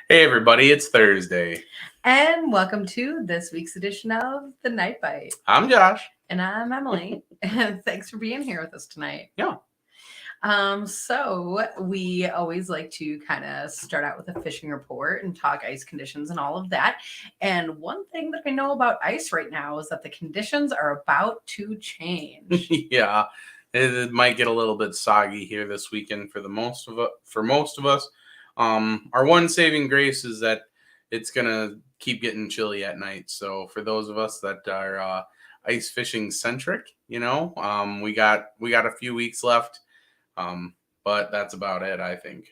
Hey everybody, it's Thursday. And welcome to this week's edition of The Night Bite. I'm Josh. And I'm Emily. And thanks for being here with us tonight. Yeah. So we always like to kind of start out with a fishing report and talk ice conditions and all of that. And one thing that I know about ice right now is that the conditions are about to change. Yeah. It might get a little bit soggy here this weekend for most of us. Our one saving grace is that it's gonna keep getting chilly at night. So for those of us that are ice fishing centric, we got a few weeks left. But that's about it, I think.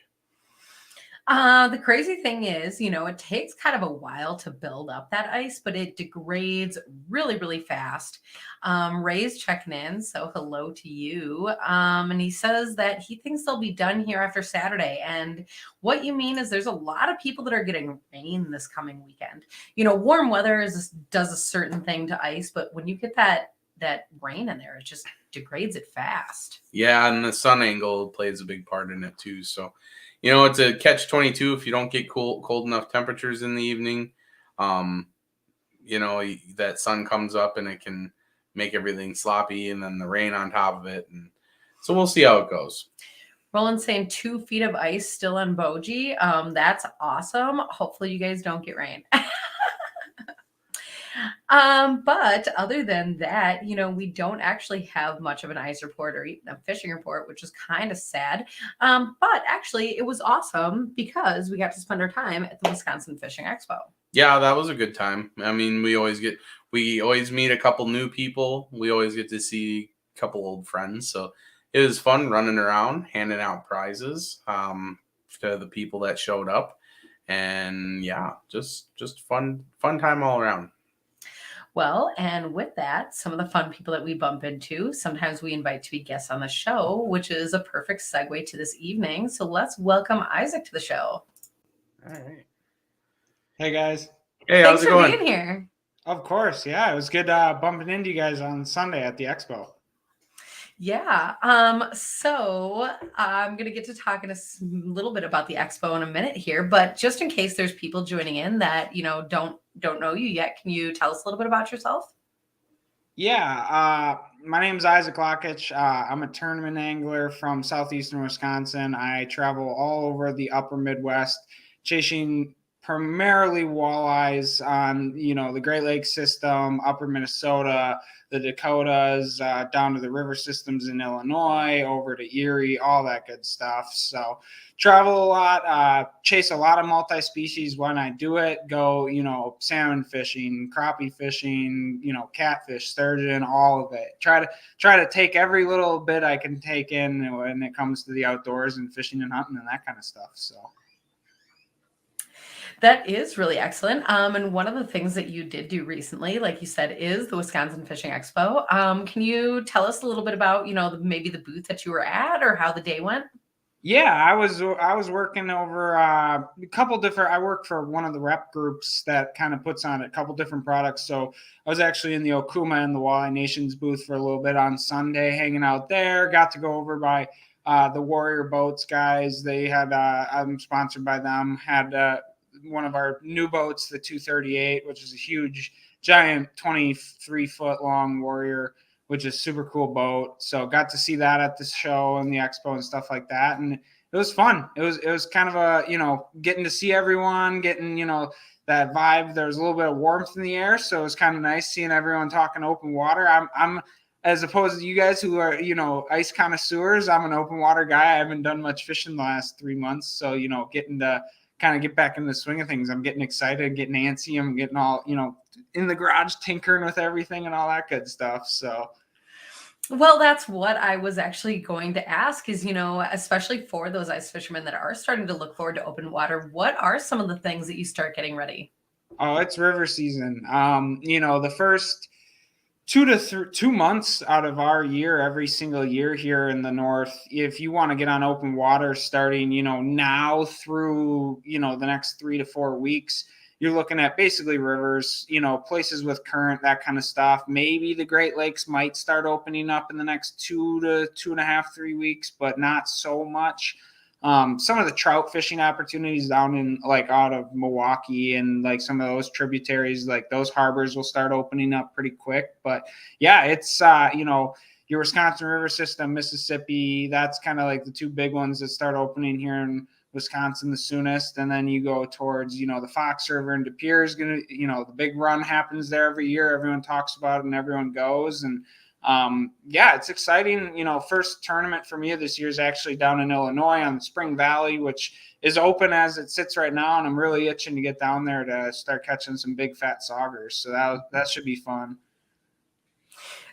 The crazy thing is, it takes kind of a while to build up that ice, but it degrades really, really fast. Ray's checking in, so hello to you. And he says that he thinks they'll be done here after Saturday. And what you mean is there's a lot of people that are getting rain this coming weekend. Warm weather does a certain thing to ice, but when you get that rain in there, it just degrades it fast. Yeah, and the sun angle plays a big part in it too. So it's a catch-22 if you don't get cold enough temperatures in the evening. Um, that sun comes up and it can make everything sloppy, and then the rain on top of it. And so we'll see how it goes. Roland's saying 2 feet of ice still on Boji. That's awesome. Hopefully you guys don't get rain. But other than that, we don't actually have much of an ice report or even a fishing report, which is kind of sad. But actually, it was awesome because we got to spend our time at the Wisconsin Fishing Expo. Yeah, that was a good time. I mean, we always meet a couple new people. We always get to see a couple old friends. So it was fun running around, handing out prizes to the people that showed up. And yeah, just fun time all around. Well, and with that, some of the fun people that we bump into, sometimes we invite to be guests on the show, which is a perfect segue to this evening. So let's welcome Isaac to the show. All right. Hey, guys. Hey, Thanks how's it for going? being here. Of course. Yeah, it was good bumping into you guys on Sunday at the expo. Yeah. So I'm going to get to talk in a little bit about the expo in a minute here, but just in case there's people joining in that, don't know you yet, can you tell us a little bit about yourself? Yeah. My name's Isaac Lakich. I'm a tournament angler from southeastern Wisconsin. I travel all over the upper Midwest, chasing primarily walleyes on, the Great Lakes system, upper Minnesota, the Dakotas, down to the river systems in Illinois, over to Erie, all that good stuff. So travel a lot, chase a lot of multi-species when I do it, go, salmon fishing, crappie fishing, catfish, sturgeon, all of it. Try to take every little bit I can take in when it comes to the outdoors and fishing and hunting and that kind of stuff. So that is really excellent. And one of the things that you did do recently, like you said, is the Wisconsin Fishing Expo. Can you tell us a little bit about, maybe the booth that you were at or how the day went? Yeah, I was working over a couple different. I work for one of the rep groups that kind of puts on a couple different products. So I was actually in the Okuma and the Walleye Nations booth for a little bit on Sunday, hanging out there. Got to go over by the Warrior Boats guys. They had I'm sponsored by them. Had one of our new boats, the 238, which is a huge, giant 23-foot long Warrior, which is super cool boat. So got to see that at the show and the expo and stuff like that. And it was fun. It was kind of a, getting to see everyone, getting, that vibe. There was a little bit of warmth in the air. So it was kind of nice seeing everyone talking open water. I'm as opposed to you guys who are, ice connoisseurs, I'm an open water guy. I haven't done much fishing the last 3 months. So, getting to kind of get back in the swing of things. I'm getting excited, getting antsy. I'm getting all, in the garage tinkering with everything and all that good stuff. So, well, that's what I was actually going to ask is, especially for those ice fishermen that are starting to look forward to open water, what are some of the things that you start getting ready? Oh, it's river season. The first 2 months out of our year, every single year here in the north, if you want to get on open water starting, now through, the next 3 to 4 weeks, you're looking at basically rivers, places with current, that kind of stuff. Maybe the Great Lakes might start opening up in the next 2 to 2.5, 3 weeks, but not so much. some of the trout fishing opportunities down in like out of Milwaukee and like some of those tributaries, like those harbors will start opening up pretty quick. But yeah, it's, your Wisconsin River system, Mississippi, that's kind of like the two big ones that start opening here in Wisconsin the soonest. And then you go towards, the Fox River and De Pere is going to, the big run happens there every year. Everyone talks about it and everyone goes. And it's exciting. First tournament for me this year is actually down in Illinois on the Spring Valley, which is open as it sits right now. And I'm really itching to get down there to start catching some big fat saugers. So that should be fun.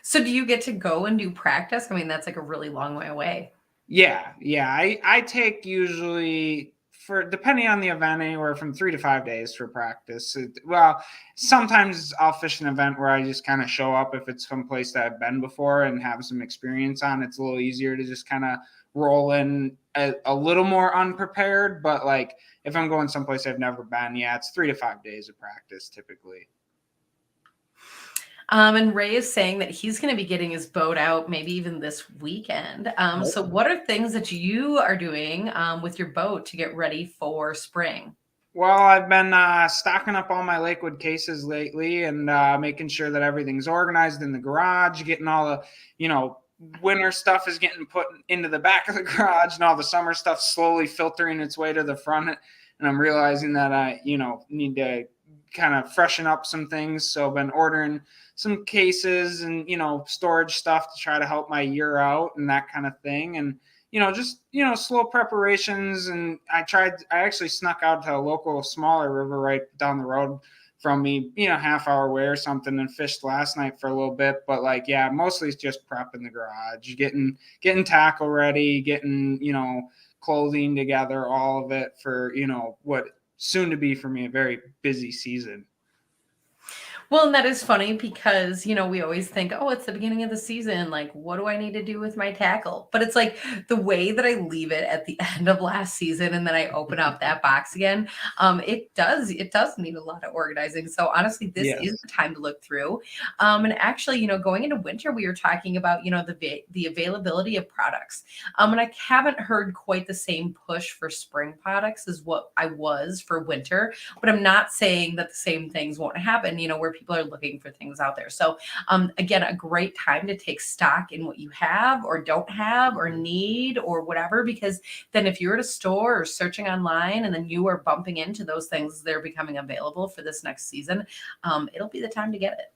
So do you get to go and do practice? I mean, that's like a really long way away. Yeah. I take usually, for depending on the event, anywhere from 3 to 5 days for practice. Sometimes I'll fish an event where I just kind of show up if it's some place that I've been before and have some experience on. It's a little easier to just kind of roll in a little more unprepared. But like if I'm going someplace I've never been, it's 3 to 5 days of practice typically. And Ray is saying that he's going to be getting his boat out maybe even this weekend. So what are things that you are doing with your boat to get ready for spring? Well, I've been stocking up all my Lakewood cases lately and making sure that everything's organized in the garage, getting all the, winter stuff is getting put into the back of the garage and all the summer stuff slowly filtering its way to the front. And I'm realizing that I, need to kind of freshen up some things. So I've been ordering some cases and, storage stuff to try to help my year out and that kind of thing. And, slow preparations. And I actually snuck out to a local smaller river right down the road from me, half hour away or something, and fished last night for a little bit. But mostly it's just prep in the garage, getting tackle ready, getting, clothing together, all of it for, what soon to be for me a very busy season. Well, and that is funny because, we always think, oh, it's the beginning of the season. Like, what do I need to do with my tackle? But it's like the way that I leave it at the end of last season and then I open up that box again. It does need a lot of organizing. So honestly, this is the time to look through. And actually, going into winter, we were talking about, the availability of products. And I haven't heard quite the same push for spring products as what I was for winter, but I'm not saying that the same things won't happen, where people are looking for things out there. So again, a great time to take stock in what you have or don't have or need or whatever, because then if you're at a store or searching online and then you are bumping into those things, they're becoming available for this next season, it'll be the time to get it.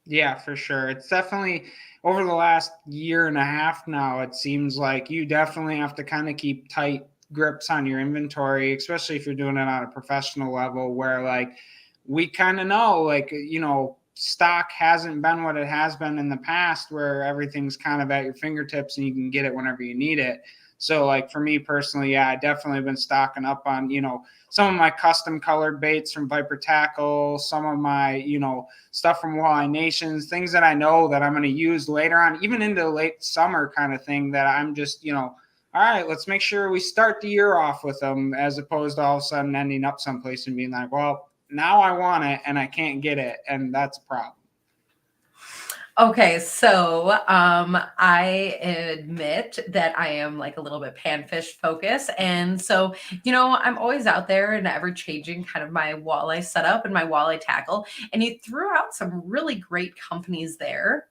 Yeah, for sure. It's definitely over the last year and a half now, it seems like you definitely have to kind of keep tight grips on your inventory, especially if you're doing it on a professional level where we kind of know, stock hasn't been what it has been in the past where everything's kind of at your fingertips and you can get it whenever you need it. So for me personally, I definitely been stocking up on, some of my custom colored baits from Viper Tackle, some of my, stuff from Walleye Nations, things that I know that I'm going to use later on, even into late summer kind of thing that I'm just, all right, let's make sure we start the year off with them as opposed to all of a sudden ending up someplace and being like, well, now I want it and I can't get it. And that's a problem. Okay, so I admit that I am a little bit panfish focused. And so, I'm always out there and ever changing kind of my walleye setup and my walleye tackle. And you threw out some really great companies there.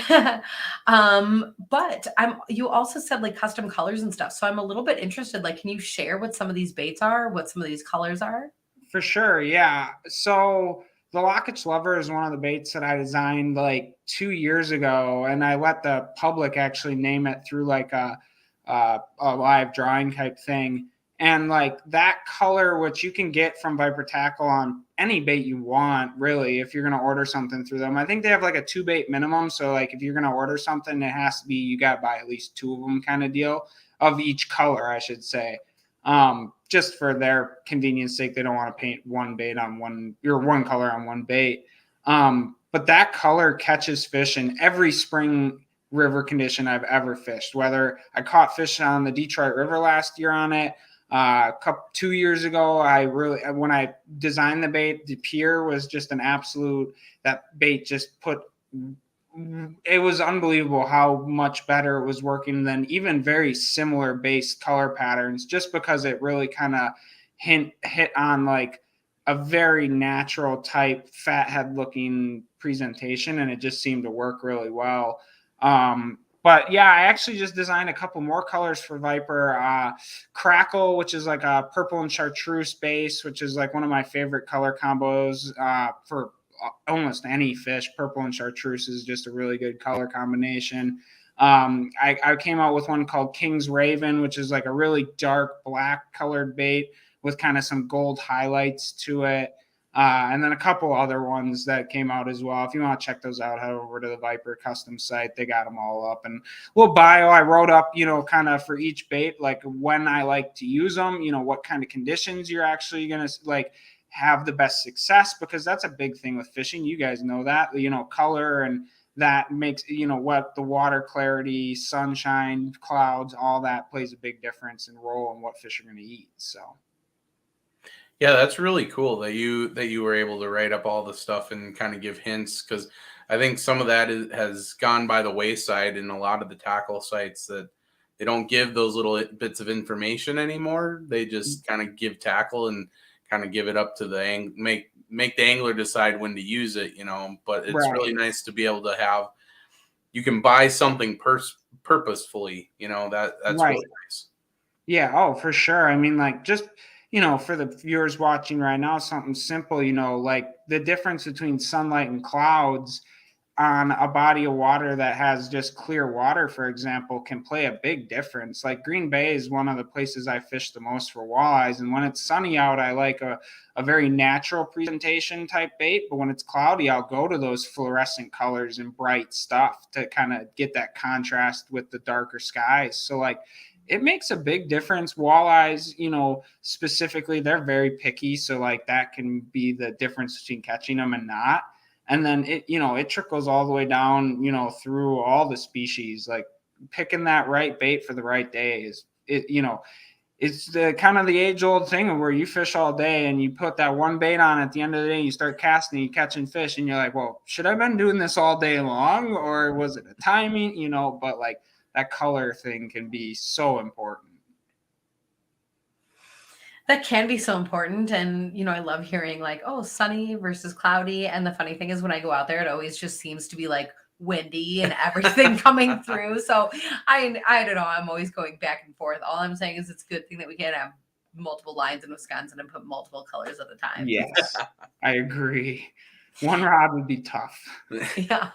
But you also said custom colors and stuff. So I'm a little bit interested. Can you share what some of these baits are, what some of these colors are? For sure, yeah. So the Lakich Lover is one of the baits that I designed 2 years ago, and I let the public actually name it through a live drawing type thing. And that color, which you can get from Viper Tackle on any bait you want, really, if you're going to order something through them. I think they have a 2 bait minimum. So if you're going to order something, it has to be, you got to buy at least 2 of them kind of deal, of each color, I should say. Just for their convenience sake, they don't want to paint one bait on one color on one bait. But that color catches fish in every spring river condition I've ever fished, whether I caught fish on the Detroit River last year on it. 2 years ago, when I designed the bait, De Pere was just an absolute, that bait just put it was unbelievable how much better it was working than even very similar base color patterns, just because it really kind of hit on like a very natural type fathead looking presentation, and it just seemed to work really well. But yeah, I actually just designed a couple more colors for Viper. Crackle, which is like a purple and chartreuse base, which is like one of my favorite color combos for almost any fish. Purple and chartreuse is just a really good color combination. I came out with one called King's Raven, which is like a really dark black colored bait with kind of some gold highlights to it. And then a couple other ones that came out as well. If you want to check those out, head over to the Viper custom site. They got them all up. And little bio I wrote up, kind of for each bait, like when I like to use them, what kind of conditions you're actually going to like have the best success, because that's a big thing with fishing. You guys know that, color, and that makes, what the water clarity, sunshine, clouds, all that plays a big difference and role in what fish are going to eat. So. Yeah, that's really cool that you were able to write up all the stuff and kind of give hints, because I think some of that has gone by the wayside in a lot of the tackle sites, that they don't give those little bits of information anymore. They just kind of give tackle and kind of give it up to the make the angler decide when to use it, But it's really nice to be able to have, you can buy something purposefully, that's really nice. Yeah, oh, for sure. I mean, like, just for the viewers watching right now, something simple, like the difference between sunlight and clouds on a body of water that has just clear water, for example, can play a big difference. Like Green Bay is one of the places I fish the most for walleyes. And when it's sunny out, I like a very natural presentation type bait. But when it's cloudy, I'll go to those fluorescent colors and bright stuff to kind of get that contrast with the darker skies. So like, it makes a big difference. Walleyes, specifically, they're very picky. So like that can be the difference between catching them and not. And then it trickles all the way down, through all the species. Like picking that right bait for the right day it's the kind of the age old thing of where you fish all day and you put that one bait on at the end of the day, you start casting, you catching fish, and you're like, well, should I have been doing this all day long, or was it a timing, but like that color thing can be so important. That can be so important. And, I love hearing like, oh, sunny versus cloudy. And the funny thing is when I go out there, it always just seems to be like windy and everything coming through. So I don't know. I'm always going back and forth. All I'm saying is it's a good thing that we can have multiple lines in Wisconsin and put multiple colors at a time. Yes, I agree. One rod would be tough. Yeah.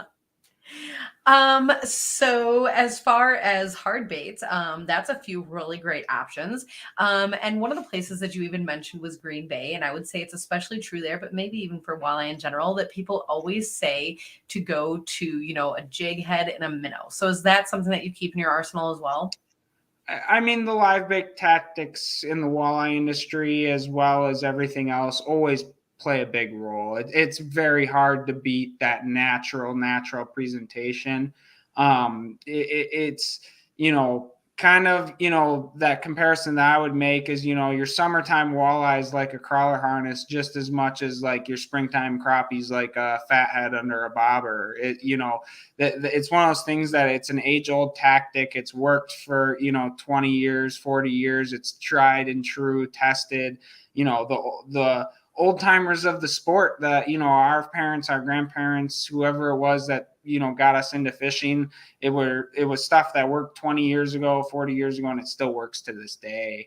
So as far as hard baits, that's a few really great options. And one of the places that you even mentioned was Green Bay. And I would say it's especially true there, but maybe even for walleye in general, that people always say to go to, a jig head and a minnow. So is that something that you keep in your arsenal as well? I mean, the live bait tactics in the walleye industry, as well as everything else, always play a big role. It's very hard to beat that natural presentation. It's kind of that comparison that I would make is your summertime walleye is like a crawler harness just as much as like your springtime crappies like a fathead under a bobber. It's one of those things that it's an age-old tactic. It's worked for 20 years, 40 years. It's tried and true, tested. The old timers of the sport that, our parents, our grandparents, whoever it was that, got us into fishing, it was stuff that worked 20 years ago, 40 years ago, and it still works to this day.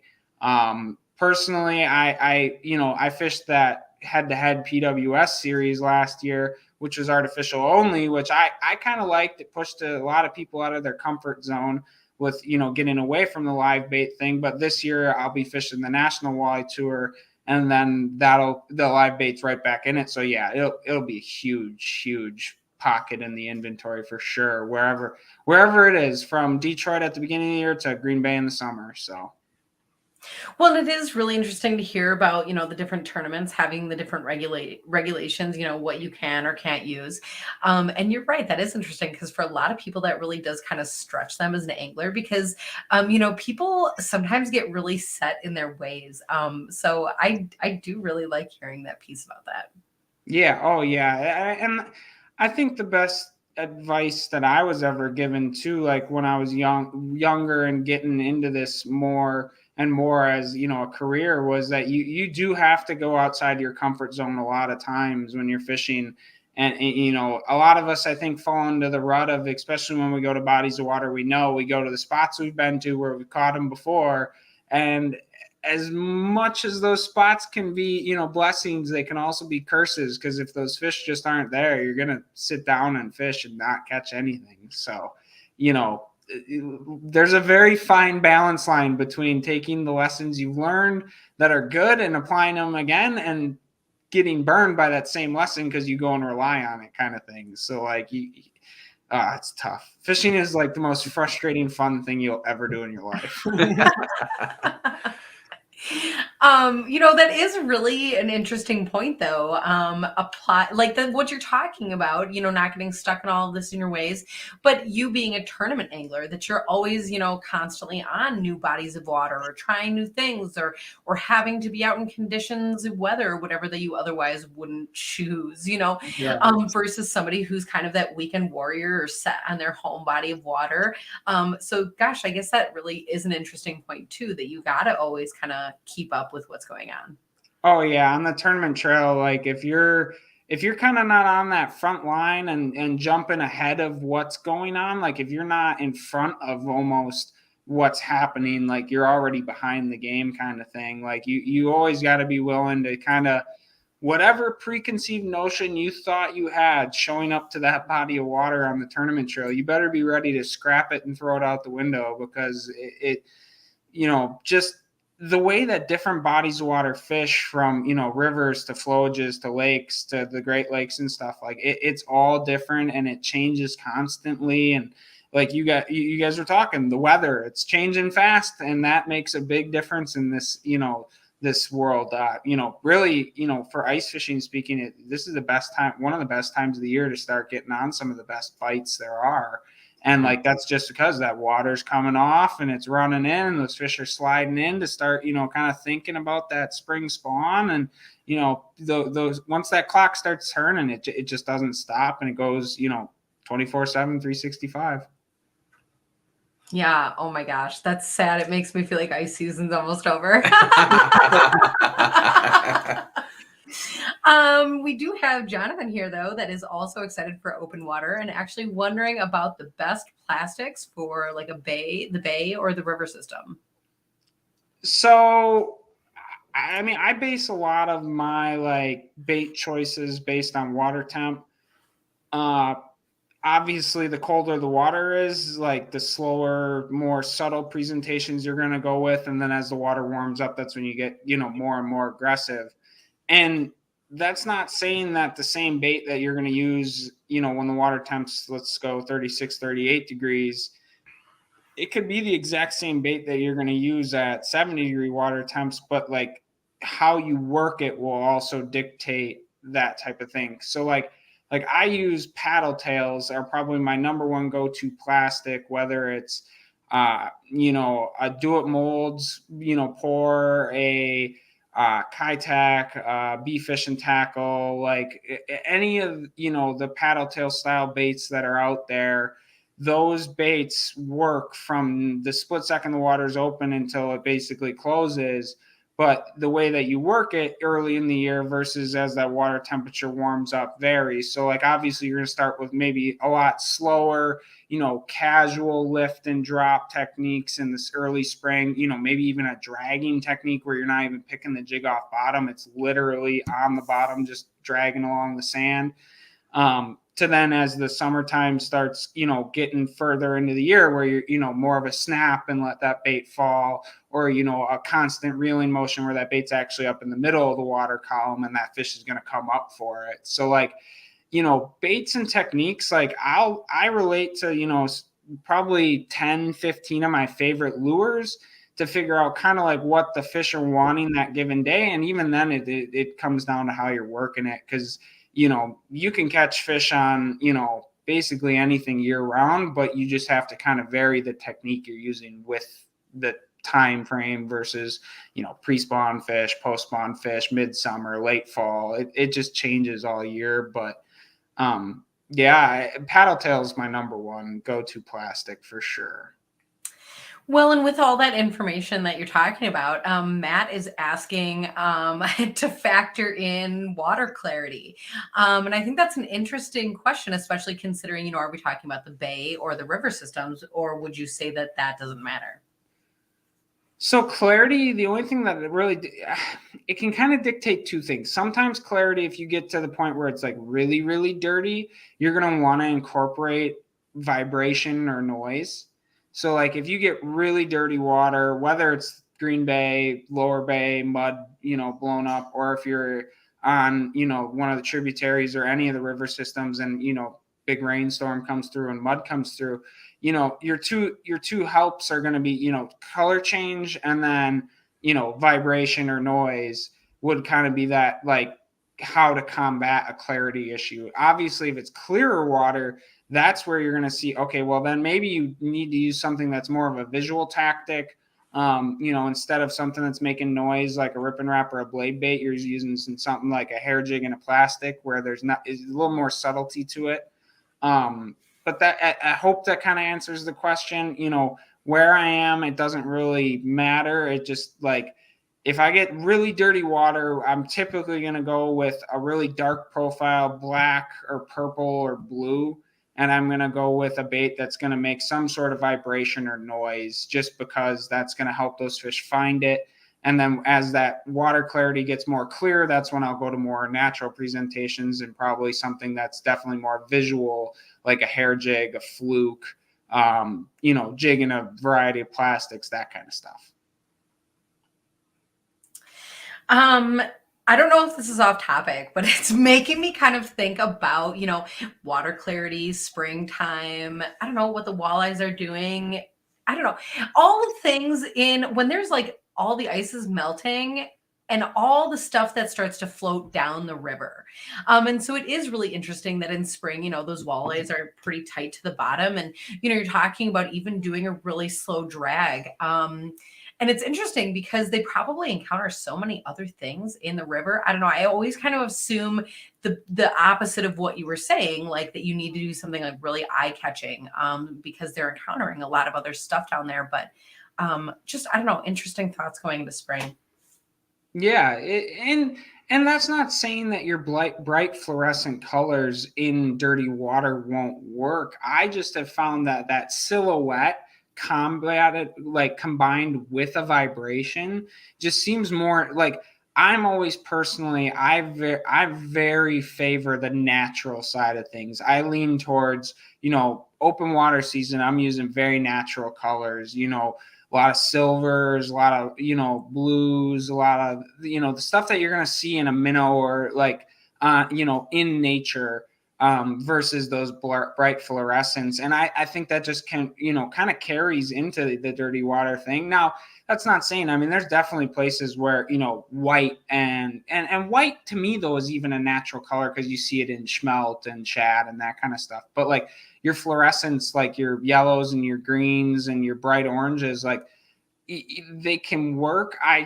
Personally, I fished that head-to-head PWS series last year, which was artificial only, which I kind of liked. It pushed a lot of people out of their comfort zone with, getting away from the live bait thing. But this year I'll be fishing the National Walleye Tour, and then the live bait's right back in it. So yeah, it'll be a huge pocket in the inventory for sure, wherever it is, from Detroit at the beginning of the year to Green Bay in the summer. So. Well, it is really interesting to hear about, the different tournaments having the different regulations, what you can or can't use. And you're right. That is interesting because for a lot of people, that really does kind of stretch them as an angler because, people sometimes get really set in their ways. So I do really like hearing that piece about that. Yeah. Oh, yeah. And I think the best advice that I was ever given too, like when I was younger and getting into this more and more as, you know, a career, was that you do have to go outside your comfort zone a lot of times when you're fishing. And, you know, a lot of us, I think, fall into the rut of, especially when we go to bodies of water, we go to the spots we've been to where we've caught them before. And as much as those spots can be, you know, blessings, they can also be curses, because if those fish just aren't there, you're going to sit down and fish and not catch anything. So, you know, there's a very fine balance line between taking the lessons you've learned that are good and applying them again, and getting burned by that same lesson because you go and rely on it, kind of thing. So like it's tough. Fishing is like the most frustrating fun thing you'll ever do in your life. You know, that is really an interesting point though. Apply like what you're talking about, you know, not getting stuck in all of this in your ways, but you being a tournament angler, that you're always, you know, constantly on new bodies of water or trying new things, or having to be out in conditions of weather, whatever that you otherwise wouldn't choose, you know, Yeah. Versus somebody who's kind of that weekend warrior or set on their home body of water. So gosh, I guess that really is an interesting point too, that you got to always kind of keep up with what's going on. Oh yeah, on the tournament trail, like if you're kind of not on that front line and jumping ahead of what's going on, like if you're not in front of almost what's happening, like you're already behind the game, kind of thing. Like you always got to be willing to kind of, whatever preconceived notion you thought you had showing up to that body of water on the tournament trail, you better be ready to scrap it and throw it out the window, because it you know, just the way that different bodies of water fish, from, you know, rivers to flowages to lakes to the Great Lakes and stuff, like it's all different and it changes constantly. And like you guys were talking, the weather, it's changing fast, and that makes a big difference in this, you know, this world. You know, really, you know, for ice fishing speaking, this is the best time, one of the best times of the year to start getting on some of the best bites there are. And like, that's just because that water's coming off and it's running in, and those fish are sliding in to start, you know, kind of thinking about that spring spawn. And, you know, those, once that clock starts turning, it just doesn't stop, and it goes, you know, 24/7, 365. Yeah. Oh my gosh. That's sad. It makes me feel like ice season's almost over. We do have Jonathan here though, that is also excited for open water and actually wondering about the best plastics for like the bay or the river system. So, I mean, I base a lot of my like bait choices based on water temp. Obviously, the colder the water is, like the slower, more subtle presentations you're going to go with. And then as the water warms up, that's when you get, you know, more and more aggressive. And that's not saying that the same bait that you're going to use, you know, when the water temps, let's go 36, 38 degrees, it could be the exact same bait that you're going to use at 70-degree water temps, but like how you work it will also dictate that type of thing. So like I use paddle tails are probably my number one go-to plastic, whether it's, you know, a do it molds, you know, pour a Kai-Tak, Bee Fish and Tackle, like any of, you know, the paddle tail style baits that are out there. Those baits work from the split second the water's open until it basically closes. But the way that you work it early in the year versus as that water temperature warms up varies. So like obviously you're going to start with maybe a lot slower, you know, casual lift and drop techniques in this early spring, you know, maybe even a dragging technique where you're not even picking the jig off bottom. It's literally on the bottom, just dragging along the sand. To then as the summertime starts, you know, getting further into the year where you're, you know, more of a snap and let that bait fall, or, you know, a constant reeling motion where that bait's actually up in the middle of the water column and that fish is going to come up for it. So like, you know, baits and techniques, like I relate to, you know, probably 10, 15 of my favorite lures to figure out kind of like what the fish are wanting that given day. And even then it comes down to how you're working it. 'Cause, you know, you can catch fish on, you know, basically anything year round, but you just have to kind of vary the technique you're using with the time frame versus, you know, pre-spawn fish, post-spawn fish, midsummer, late fall. It just changes all year. But Yeah, paddle tail is my number one go-to plastic for sure. Well, and with all that information that you're talking about, Matt is asking to factor in water clarity. And I think that's an interesting question, especially considering, are we talking about the bay or the river systems, or would you say that that doesn't matter? So clarity, the only thing that it can kind of dictate two things. Sometimes clarity, if you get to the point where it's like really, really dirty, you're going to want to incorporate vibration or noise. So like if you get really dirty water, whether it's Green Bay, Lower Bay, mud, blown up, or if you're on, one of the tributaries or any of the river systems and, big rainstorm comes through and mud comes through, your two helps are going to be, color change and then, vibration or noise would kind of be that, like, how to combat a clarity issue. Obviously, if it's clearer water, that's where you're going to see, okay, well, then maybe you need to use something that's more of a visual tactic. Instead of something that's making noise like a rip and wrap or a blade bait, you're using something like a hair jig and a plastic where there's a little more subtlety to it. But I hope that kind of answers the question. Where I am, it doesn't really matter. It just, like, if I get really dirty water, I'm typically going to go with a really dark profile, black or purple or blue. And I'm going to go with a bait that's going to make some sort of vibration or noise, just because that's going to help those fish find it. And then as that water clarity gets more clear, that's when I'll go to more natural presentations and probably something that's definitely more visual, like a hair jig, a fluke, jig in a variety of plastics, that kind of stuff. I don't know if this is off topic, but it's making me kind of think about, water clarity, springtime. I don't know what the walleyes are doing. I don't know. All the things when there's like all the ice is melting and all the stuff that starts to float down the river. And so it is really interesting that in spring, those walleyes are pretty tight to the bottom. And, you're talking about even doing a really slow drag. And it's interesting because they probably encounter so many other things in the river. I don't know. I always kind of assume the opposite of what you were saying, like that you need to do something like really eye-catching because they're encountering a lot of other stuff down there. But just, I don't know, interesting thoughts going into spring. Yeah. And that's not saying that your bright fluorescent colors in dirty water won't work. I just have found that silhouette combated, like combined with a vibration, just seems more like, I'm always personally, I very favor the natural side of things. I lean towards, open water season, I'm using very natural colors, a lot of silvers, a lot of, blues, a lot of, the stuff that you're going to see in a minnow or like, in nature. Versus those bright fluorescents. And I think that just can, kind of carries into the dirty water thing. Now, that's not saying, there's definitely places where, white and white to me, though, is even a natural color because you see it in schmelt and shad and that kind of stuff. But like your fluorescents, like your yellows and your greens and your bright oranges, like they can work. I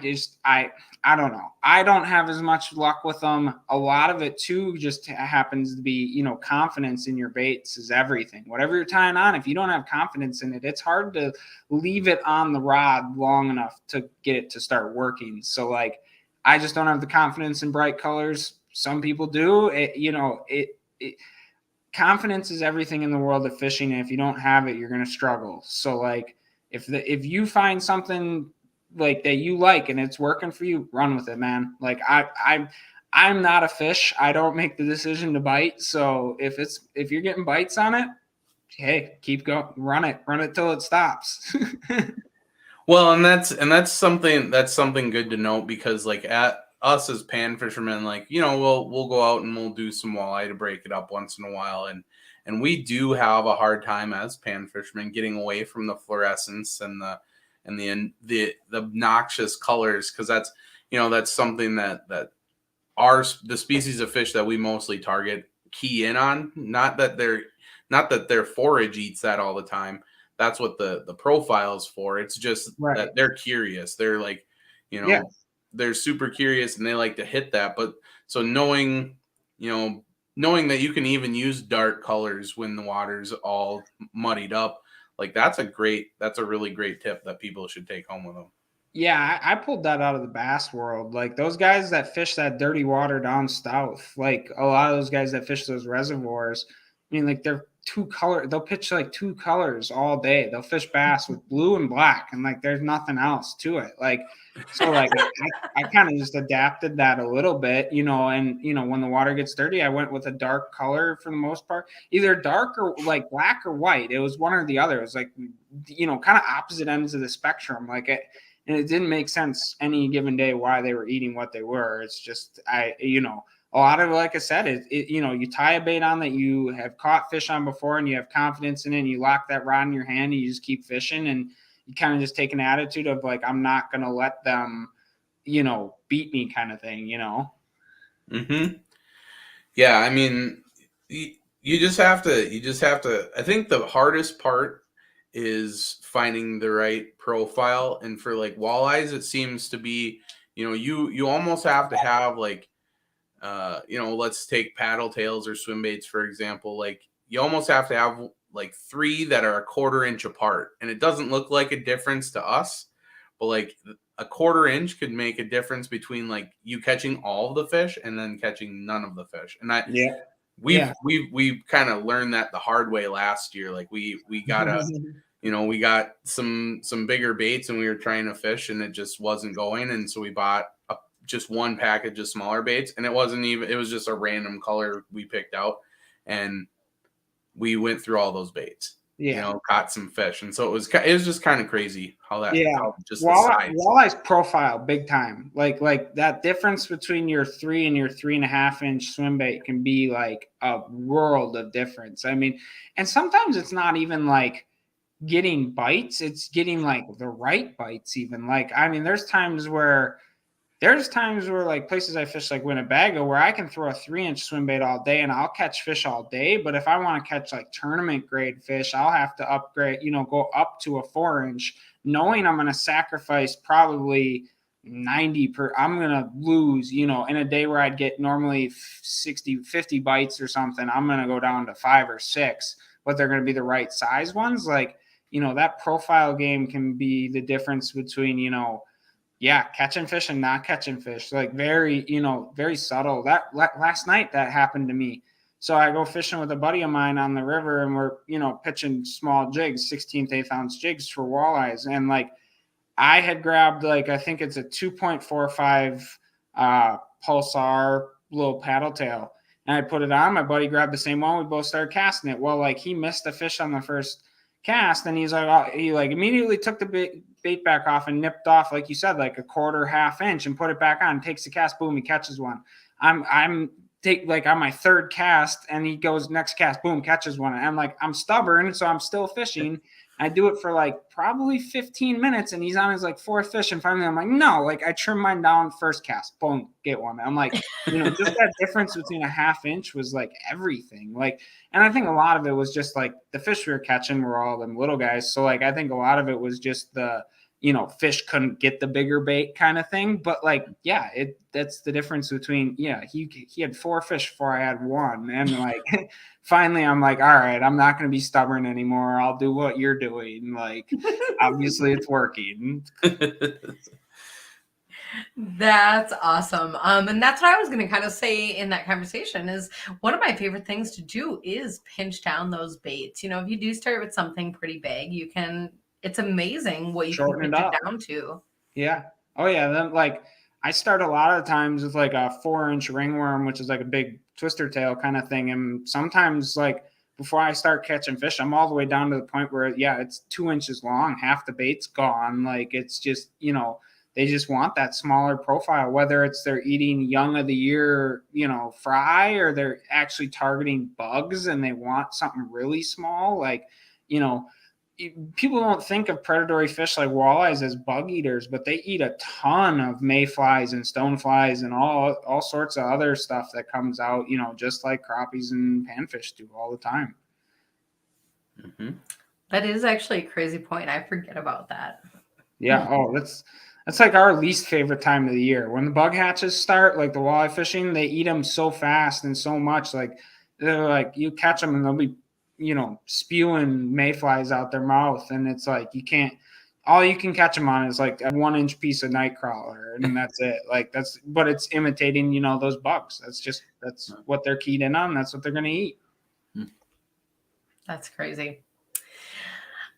don't know. I don't have as much luck with them. A lot of it too just happens to be, confidence in your baits is everything. Whatever you're tying on, if you don't have confidence in it, it's hard to leave it on the rod long enough to get it to start working. So like, I just don't have the confidence in bright colors. Some people do. Confidence is everything in the world of fishing. And if you don't have it, you're going to struggle. So like, if you find something like that you like and it's working for you, run with it, man. Like I'm not a fish. I don't make the decision to bite. So if you're getting bites on it, hey, keep going, run it till it stops. Well, and that's something good to note, because like at us as pan fishermen, like, we'll go out and we'll do some walleye to break it up once in a while. And we do have a hard time as pan fishermen getting away from the fluorescence and the obnoxious colors, because that's something that the species of fish that we mostly target key in on. Not that their forage eats that all the time. That's what the profile is for. It's just right. That they're curious. They're like, they're super curious and they like to hit that. But so knowing, knowing that you can even use dark colors when the water's all muddied up, like that's a really great tip that people should take home with them. Yeah, I pulled that out of the bass world. Like those guys that fish that dirty water down south, like a lot of those guys that fish those reservoirs, I mean, like they're they'll pitch like two colors all day. They'll fish bass with blue and black, and like there's nothing else to it. Like, so like I kind of just adapted that a little bit, and when the water gets dirty, I went with a dark color for the most part, either dark or like black or white. It was one or the other. It was like, kind of opposite ends of the spectrum. And it didn't make sense any given day why they were eating what they were. It's just, a lot of it, like I said, you tie a bait on that you have caught fish on before and you have confidence in it, and you lock that rod in your hand and you just keep fishing, and you kind of just take an attitude of like, I'm not going to let them, beat me kind of thing, Mm-hmm. Yeah. I mean, you just have to, I think the hardest part is finding the right profile. And for like walleyes, it seems to be, you almost have to have like, let's take paddle tails or swim baits, for example. Like you almost have to have like 3 that are a 1/4 inch apart. And it doesn't look like a difference to us, but like a 1/4 inch could make a difference between like you catching all of the fish and then catching none of the fish. And we've kind of learned that the hard way last year. Like we got we got some bigger baits and we were trying to fish and it just wasn't going. And so we bought just one package of smaller baits, and it was just a random color we picked out, and we went through all those baits. Caught some fish. And so it was just kind of crazy how that, just walleye's profile big time. Like that difference between your 3 and your 3.5 inch swim bait can be like a world of difference. I mean, and sometimes it's not even like getting bites, it's getting like the right bites even. Like, I mean, there's times where like places I fish like Winnebago where I can throw a 3-inch swim bait all day and I'll catch fish all day. But if I want to catch like tournament grade fish, I'll have to upgrade, go up to a 4-inch, knowing I'm going to sacrifice probably 90 I'm going to lose, in a day where I'd get normally 50 bites or something, I'm going to go down to 5 or 6, but they're going to be the right size ones. Like, that profile game can be the difference between, catching fish and not catching fish. Like very, very subtle. That last night that happened to me. So I go fishing with a buddy of mine on the river, and we're, pitching small jigs, 16th, 8th ounce jigs for walleyes. And like, I had grabbed like, I think it's a 2.45 Pulsar little paddle tail. And I put it on. My buddy grabbed the same one. We both started casting it. Well, like he missed the fish on the first cast, and he's like, he like immediately took the bait back off and nipped off, like you said, like a 1/4 inch, and put it back on, takes the cast, boom, he catches one. I'm on my 3rd cast, and he goes next cast, boom, catches one. And I'm like, I'm stubborn, so I'm still fishing. I do it for like probably 15 minutes, and he's on his like 4th fish, and finally I'm like, no, like I trim mine down, first cast, boom, get one. I'm like, just that difference between a 1/2 inch was like everything. Like, and I think a lot of it was just like the fish we were catching were all them little guys. So like, I think a lot of it was just the, fish couldn't get the bigger bait kind of thing. But like, yeah, that's the difference between, he had 4 fish before I had 1. And like, finally I'm like, all right, I'm not going to be stubborn anymore. I'll do what you're doing. Like, obviously it's working. That's awesome. And that's what I was going to kind of say in that conversation is one of my favorite things to do is pinch down those baits. If you do start with something pretty big, it's amazing what you can pinch it down to. Yeah. Oh yeah. Then like I start a lot of times with like a 4-inch ringworm, which is like a big twister tail kind of thing. And sometimes like before I start catching fish, I'm all the way down to the point where, it's 2 inches long, half the bait's gone. Like it's just, they just want that smaller profile, whether it's they're eating young of the year, fry, or they're actually targeting bugs and they want something really small. Like, people don't think of predatory fish like walleyes as bug eaters, but they eat a ton of mayflies and stoneflies and all sorts of other stuff that comes out, just like crappies and panfish do all the time. Mm-hmm. That is actually a crazy point. I forget about that. Yeah. Oh, That's like our least favorite time of the year. When the bug hatches start, like the walleye fishing, they eat them so fast and so much. Like they're like, you catch them and they'll be, spewing mayflies out their mouth. And it's like, all you can catch them on is like a 1-inch piece of night crawler. And that's it. Like but it's imitating, those bugs. That's what they're keyed in on. That's what they're going to eat. That's crazy.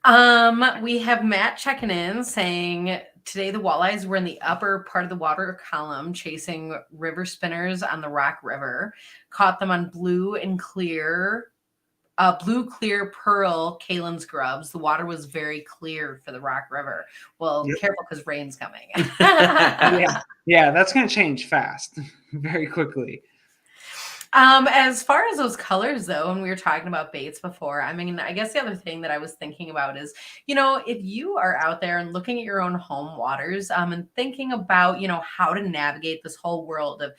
We have Matt checking in saying today the walleyes were in the upper part of the water column chasing river spinners on the Rock River. Caught them on blue clear pearl Kalin's grubs. The water was very clear for the Rock River. Well, Careful because rain's coming. Yeah, that's going to change fast, very quickly. As far as those colors, though, and we were talking about baits before, I mean, I guess the other thing that I was thinking about is, if you are out there and looking at your own home waters, and thinking about, how to navigate this whole world of,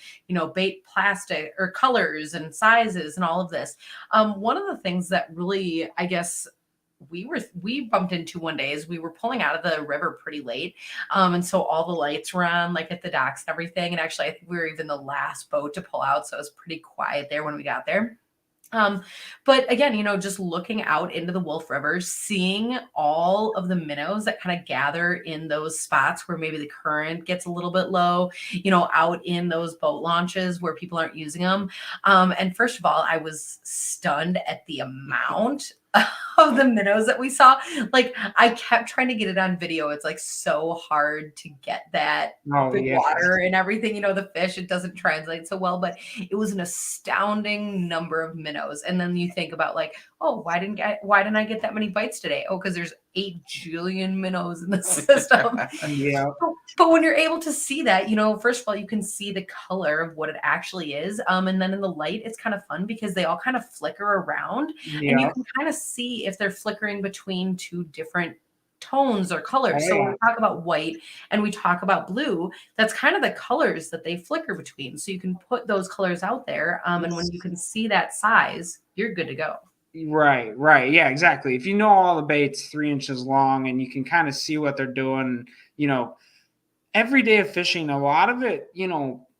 bait plastic or colors and sizes and all of this. One of the things that really, I guess, we bumped into one day is we were pulling out of the river pretty late. And so all the lights were on, like at the docks and everything. And actually, I think we were even the last boat to pull out. So it was pretty quiet there when we got there. But again, just looking out into the Wolf River, seeing all of the minnows that kind of gather in those spots where maybe the current gets a little bit low, out in those boat launches where people aren't using them. And first of all, I was stunned at the amount of the minnows that we saw. Like I kept trying to get it on video. It's like so hard to get that water and everything, the fish, it doesn't translate so well, but it was an astounding number of minnows. And then you think about like, oh, why didn't I get that many bites today? Oh, because there's 8 jillion minnows in the system. Yeah. But when you're able to see that, first of all, you can see the color of what it actually is. And then in the light, it's kind of fun because they all kind of flicker around and you can kind of see if they're flickering between 2 different tones or colors. So when we talk about white and we talk about blue, that's kind of the colors that they flicker between. So you can put those colors out there. And when you can see that size, you're good to go. Right. Yeah, exactly. If you know all the baits 3 inches long and you can kind of see what they're doing, every day of fishing, a lot of it,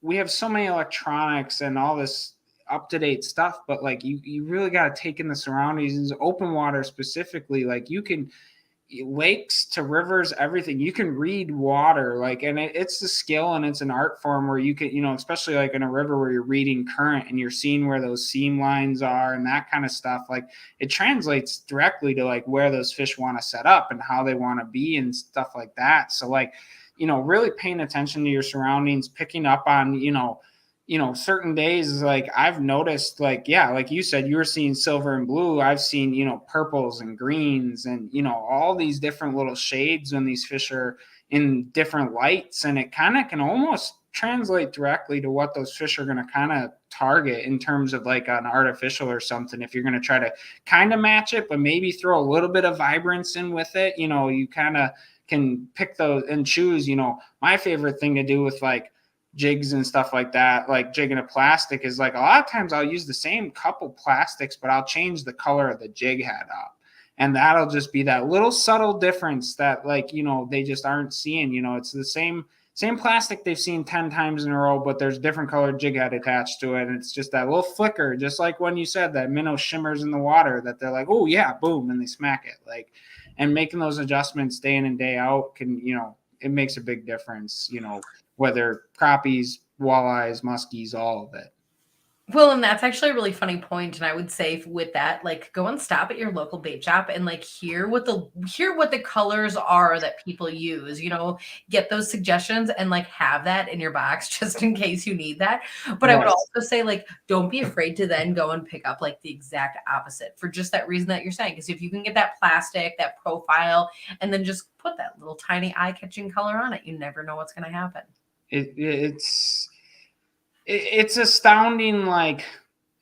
we have so many electronics and all this up-to-date stuff, but like you really got to take in the surroundings, open water specifically. Like you can, lakes to rivers, everything, you can read water, like, and it's the skill and it's an art form where you can, especially like in a river where you're reading current and you're seeing where those seam lines are and that kind of stuff. Like it translates directly to like where those fish want to set up and how they want to be and stuff like that. So like, really paying attention to your surroundings, picking up on, certain days, like I've noticed, like, yeah, like you said, you were seeing silver and blue. I've seen, purples and greens and, all these different little shades when these fish are in different lights. And it kind of can almost translate directly to what those fish are going to kind of target in terms of like an artificial or something. If you're going to try to kind of match it, but maybe throw a little bit of vibrance in with it, you kind of can pick those and choose. My favorite thing to do with like jigs and stuff like that, like jigging a plastic, is like a lot of times I'll use the same couple plastics, but I'll change the color of the jig head up. And that'll just be that little subtle difference that like, they just aren't seeing. It's the same plastic they've seen 10 times in a row, but there's different colored jig head attached to it. And it's just that little flicker, just like when you said that minnow shimmers in the water, that they're like, oh yeah, boom, and they smack it. Like, and making those adjustments day in and day out can, it makes a big difference, whether crappies, walleyes, muskies, all of it. Well, and that's actually a really funny point. And I would say with that, like go and stop at your local bait shop and like hear what the colors are that people use, get those suggestions and like have that in your box just in case you need that. But I would also say like, don't be afraid to then go and pick up like the exact opposite for just that reason that you're saying. Because if you can get that plastic, that profile, and then just put that little tiny eye-catching color on it, you never know what's going to happen. It's astounding. Like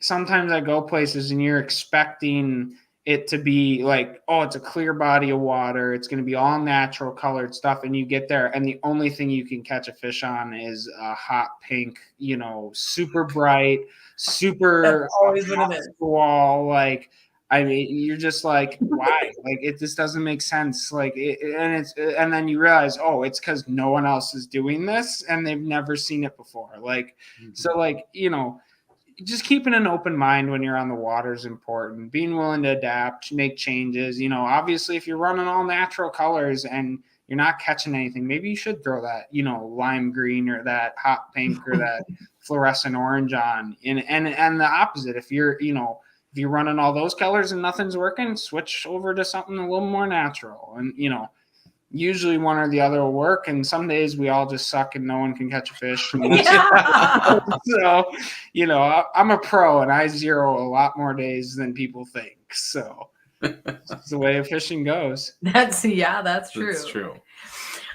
sometimes I go places and you're expecting it to be like, oh, it's a clear body of water, it's going to be all natural colored stuff, and you get there and the only thing you can catch a fish on is a hot pink, super bright, super That's always what it is. Wall. Like I mean, you're just like, why? Like, it just doesn't make sense. Like, and then you realize, oh, it's because no one else is doing this and they've never seen it before. Like, so like, just keeping an open mind when you're on the water is important. Being willing to adapt, make changes. Obviously, if you're running all natural colors and you're not catching anything, maybe you should throw that, lime green or that hot pink or that fluorescent orange on. And the opposite, if you're running all those colors and nothing's working, switch over to something a little more natural. And, usually one or the other will work. And some days we all just suck and no one can catch a fish. Yeah. So, I'm a pro and I zero a lot more days than people think. So it's the way of fishing goes. That's true. That's true.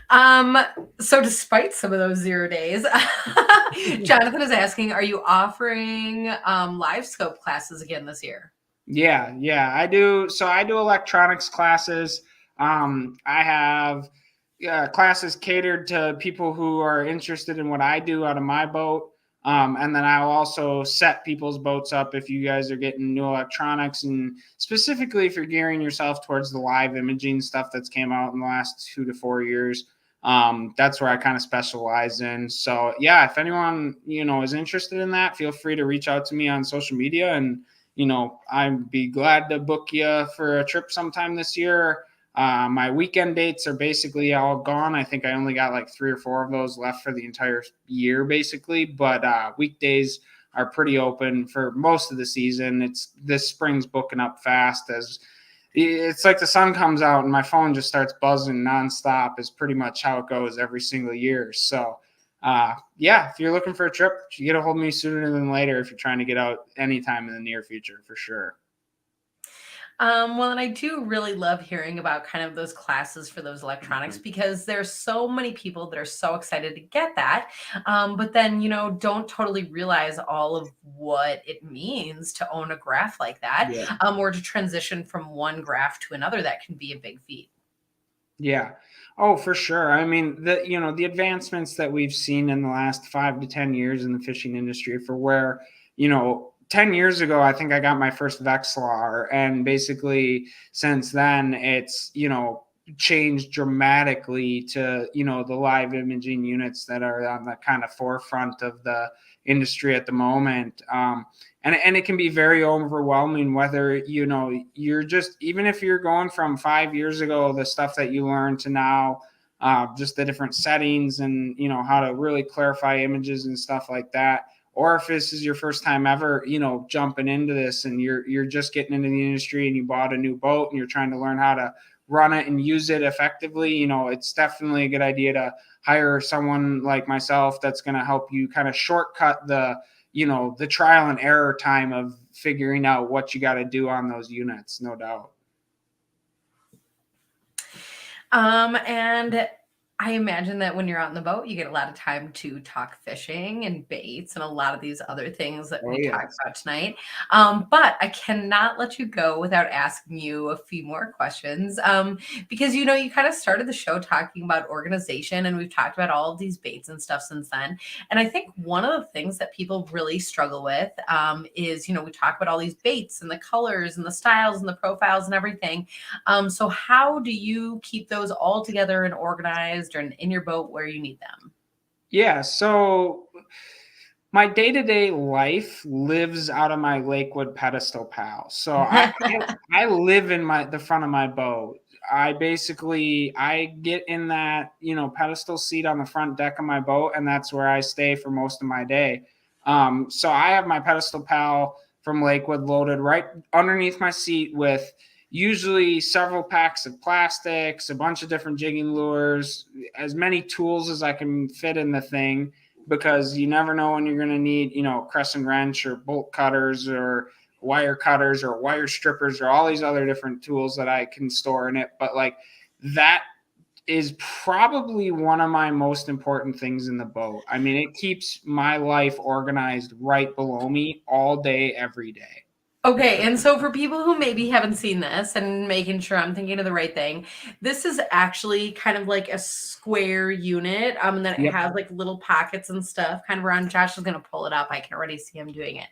So despite some of those 0 days, Jonathan is asking, are you offering Livescope classes again this year? Yeah, I do. So I do electronics classes. I have classes catered to people who are interested in what I do out of my boat. And then I'll also set people's boats up if you guys are getting new electronics, and specifically if you're gearing yourself towards the live imaging stuff that's came out in the last 2 to 4 years. That's where I kind of specialize in. So yeah, if anyone, is interested in that, feel free to reach out to me on social media, and, I'd be glad to book you for a trip sometime this year. My weekend dates are basically all gone. I think I only got like 3 or 4 of those left for the entire year, basically. But weekdays are pretty open for most of the season. This spring's booking up fast, as it's like the sun comes out and my phone just starts buzzing nonstop. Is pretty much how it goes every single year. So if you're looking for a trip, you get a hold of me sooner than later if you're trying to get out anytime in the near future, for sure. Well, and I do really love hearing about kind of those classes for those electronics, because there's so many people that are so excited to get that, but then, don't totally realize all of what it means to own a graph like that, or to transition from one graph to another. That can be a big feat. Yeah. Oh, for sure. I mean, the advancements that we've seen in the last 5 to 10 years in the fishing industry, for where, 10 years ago, I think I got my first Vexilar, and basically since then it's, changed dramatically to, the live imaging units that are on the kind of forefront of the industry at the moment. And it can be very overwhelming, whether, you're just, even if you're going from 5 years ago, the stuff that you learned, to now, just the different settings and, how to really clarify images and stuff like that. Or if this is your first time ever, jumping into this, and you're just getting into the industry and you bought a new boat and you're trying to learn how to run it and use it effectively, it's definitely a good idea to hire someone like myself that's going to help you kind of shortcut the trial and error time of figuring out what you got to do on those units, no doubt. And I imagine that when you're out in the boat, you get a lot of time to talk fishing and baits and a lot of these other things that we talked about tonight. But I cannot let you go without asking you a few more questions, because, you kind of started the show talking about organization, and we've talked about all of these baits and stuff since then. And I think one of the things that people really struggle with is, we talk about all these baits and the colors and the styles and the profiles and everything. So how do you keep those all together and organized or in your boat where you need them? Yeah, so my day-to-day life lives out of my Lakewood pedestal pal. So I live in the front of my boat. I get in that, pedestal seat on the front deck of my boat, and that's where I stay for most of my day. So I have my pedestal pal from Lakewood loaded right underneath my seat with usually several packs of plastics, a bunch of different jigging lures, as many tools as I can fit in the thing, because you never know when you're going to need, crescent wrench or bolt cutters or wire cutters or wire strippers or all these other different tools that I can store in it. But like, that is probably one of my most important things in the boat. I mean, it keeps my life organized right below me all day, every day. Okay, and so for people who maybe haven't seen this and making sure I'm thinking of the right thing, this is actually kind of like a square unit. And then it Yep. has like little pockets and stuff kind of around. Josh is gonna pull it up. I can already see him doing it.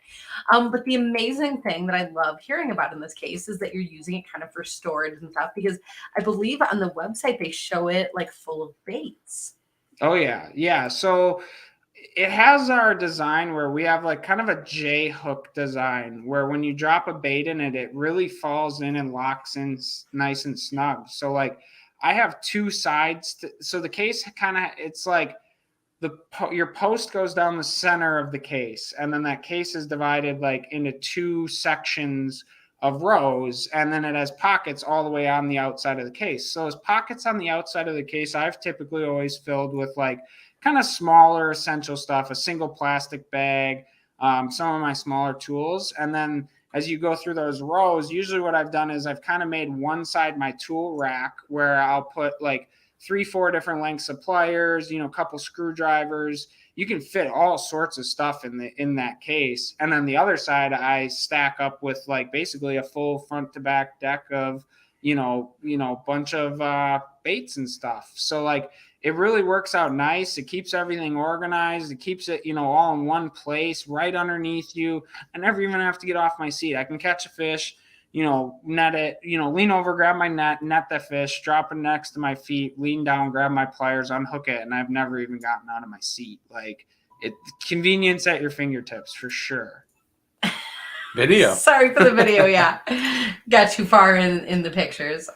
But the amazing thing that I love hearing about in this case is that you're using it kind of for storage and stuff, because I believe on the website they show it like full of baits. Oh yeah, yeah. So it has our design where we have like kind of a J hook design where when you drop a bait in it, it really falls in and locks in nice and snug. So like I have two sides. So the case kind of, it's like your post goes down the center of the case, and then that case is divided like into two sections of rows, and then it has pockets all the way on the outside of the case. So those pockets on the outside of the case, I've typically always filled with like kind of smaller essential stuff, a single plastic bag, some of my smaller tools. And then as you go through those rows, usually what I've done is I've kind of made one side my tool rack where I'll put like 3-4 different lengths of pliers, a couple screwdrivers. You can fit all sorts of stuff in that case. And then the other side, I stack up with like basically a full front to back deck of, bunch of baits and stuff. So like it really works out nice. It keeps everything organized. It keeps it, all in one place right underneath you. I never even have to get off my seat. I can catch a fish, net it, lean over, grab my net the fish, drop it next to my feet, lean down, grab my pliers, unhook it. And I've never even gotten out of my seat. Like convenience at your fingertips for sure. Video. Sorry for the video. Yeah. Got too far in the pictures.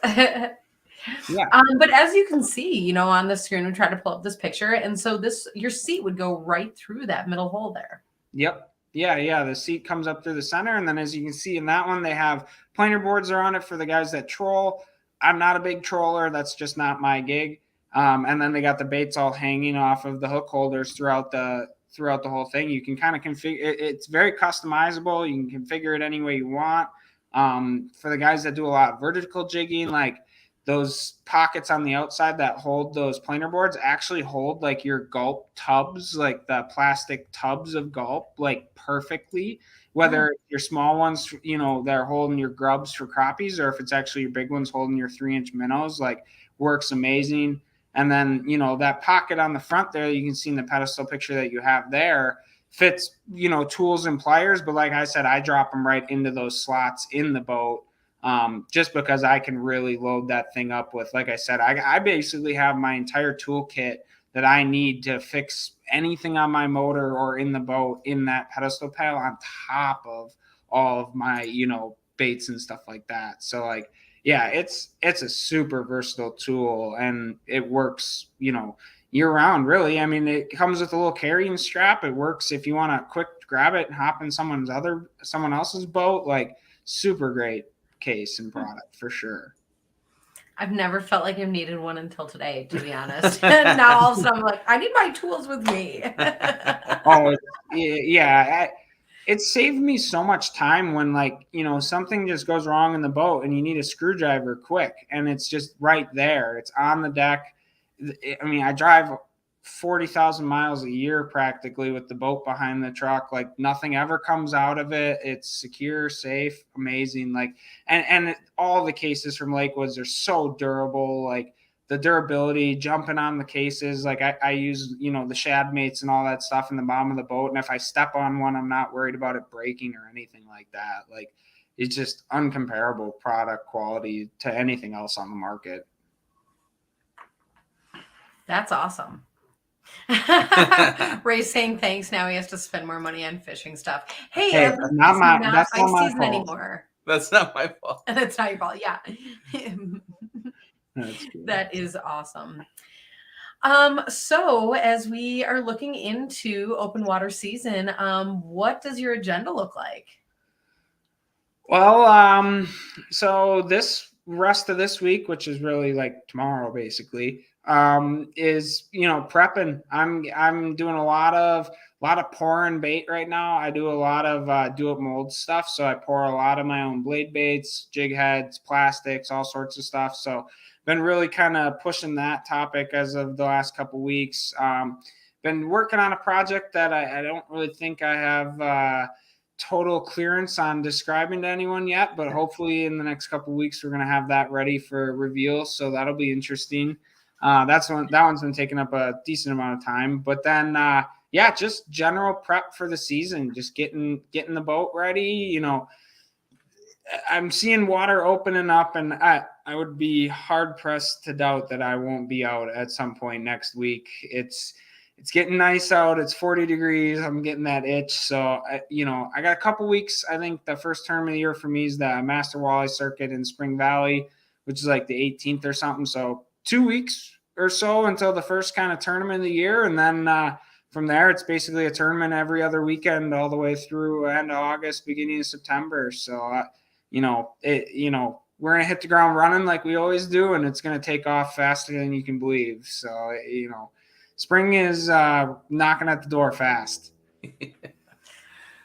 Yeah. But as you can see, on the screen, we tried to pull up this picture. And so your seat would go right through that middle hole there. Yep. Yeah. The seat comes up through the center. And then as you can see in that one, they have planer boards are on it for the guys that troll. I'm not a big troller. That's just not my gig. And then they got the baits all hanging off of the hook holders throughout the whole thing. You can kind of configure it. It's very customizable. You can configure it any way you want. For the guys that do a lot of vertical jigging, like those pockets on the outside that hold those planer boards actually hold like your gulp tubs, like the plastic tubs of gulp, like perfectly, whether your small ones, they're holding your grubs for crappies, or if it's actually your big ones holding your 3-inch minnows, like works amazing. And then, that pocket on the front there, you can see in the pedestal picture that you have there, fits, tools and pliers. But like I said, I drop them right into those slots in the boat. Just because I can really load that thing up with, like I said, I basically have my entire toolkit that I need to fix anything on my motor or in the boat in that pedestal paddle on top of all of my, baits and stuff like that. So like, yeah, it's a super versatile tool, and it works, year round, really. I mean, it comes with a little carrying strap. It works if you want to quick grab it and hop in someone else's boat. Like super great case and product for sure. I've never felt like I've needed one until today, to be honest. And now all of a sudden I'm like, I need my tools with me. Oh yeah. It saved me so much time when like, something just goes wrong in the boat and you need a screwdriver quick, and it's just right there. It's on the deck. I mean, I drive 40,000 miles a year practically with the boat behind the truck. Like nothing ever comes out of it. It's secure, safe, amazing. Like, and all the cases from Lakewoods are so durable. Like the durability, jumping on the cases. Like I use, the shad mates and all that stuff in the bottom of the boat. And if I step on one, I'm not worried about it breaking or anything like that. Like it's just uncomparable product quality to anything else on the market. That's awesome. Ray's saying thanks. Now he has to spend more money on fishing stuff. Hey, that's not my fault anymore. That's not my fault. That's not your fault. Yeah. That's cool. That is awesome. So as we are looking into open water season, what does your agenda look like? Well, so this rest of this week, which is really like tomorrow, basically, is prepping. I'm doing a lot of pouring bait right now. I do a lot of do it mold stuff, so I pour a lot of my own blade baits, jig heads, plastics, all sorts of stuff. So been really kind of pushing that topic as of the last couple of weeks. Been working on a project that I don't really think I have total clearance on describing to anyone yet, but hopefully in the next couple of weeks we're going to have that ready for reveal. So that'll be interesting. That one's been taking up a decent amount of time. But then, just general prep for the season, just getting the boat ready. You know, I'm seeing water opening up, and I would be hard pressed to doubt that I won't be out at some point next week. It's getting nice out. It's 40 degrees. I'm getting that itch. So, I got a couple weeks. I think the first tournament of the year for me is the Master Walleye Circuit in Spring Valley, which is like the 18th or something. So 2 weeks or so until the first kind of tournament of the year. And then from there, it's basically a tournament every other weekend all the way through end of August, beginning of September. So, we're going to hit the ground running like we always do, and it's going to take off faster than you can believe. So, spring is knocking at the door fast.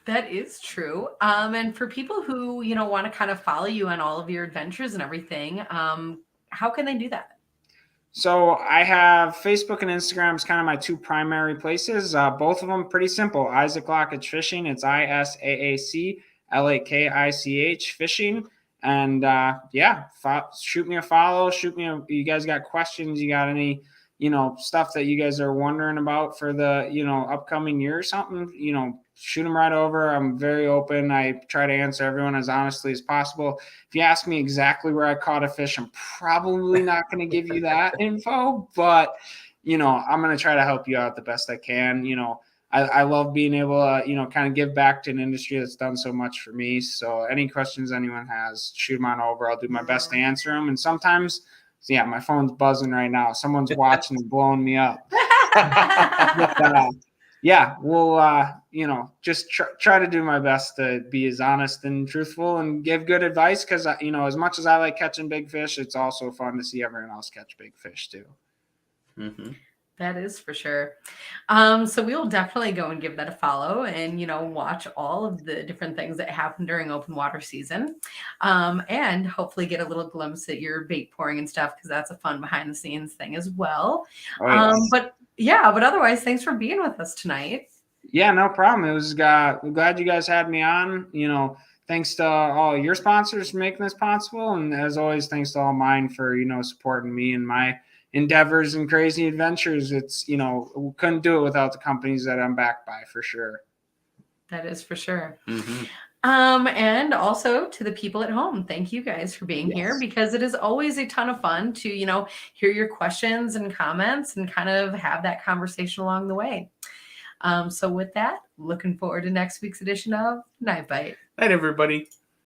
That is true. And for people who, want to kind of follow you on all of your adventures and everything, how can they do that? So I have Facebook and Instagram is kind of my two primary places. Both of them pretty simple. Isaac Lakich Fishing. It's ISAAC LAKICH Fishing. And shoot me a follow. You guys got questions? You got any, stuff that you guys are wondering about for the, upcoming year or something, shoot them right over. I'm very open. I try to answer everyone as honestly as possible. If you ask me exactly where I caught a fish, I'm probably not going to give you that info, but, I'm going to try to help you out the best I can. I love being able to, kind of give back to an industry that's done so much for me. So any questions anyone has, shoot them on over. I'll do my best to answer them. And sometimes, my phone's buzzing right now. Someone's watching and blowing me up. We'll, just try to do my best to be as honest and truthful and give good advice. Cause as much as I like catching big fish, it's also fun to see everyone else catch big fish too. Mm-hmm. That is for sure. So we will definitely go and give that a follow and, watch all of the different things that happen during open water season. And hopefully get a little glimpse at your bait pouring and stuff, because that's a fun behind the scenes thing as well. But otherwise, thanks for being with us tonight. Yeah, no problem. It was, I'm glad you guys had me on, thanks to all your sponsors for making this possible. And as always, thanks to all mine for, supporting me and my endeavors and crazy adventures. It's, we couldn't do it without the companies that I'm backed by, for sure. That is for sure. Mm-hmm. And also to the people at home, thank you guys for being here, because it is always a ton of fun to, hear your questions and comments and kind of have that conversation along the way. So with that, looking forward to next week's edition of Night Bite. Night, everybody.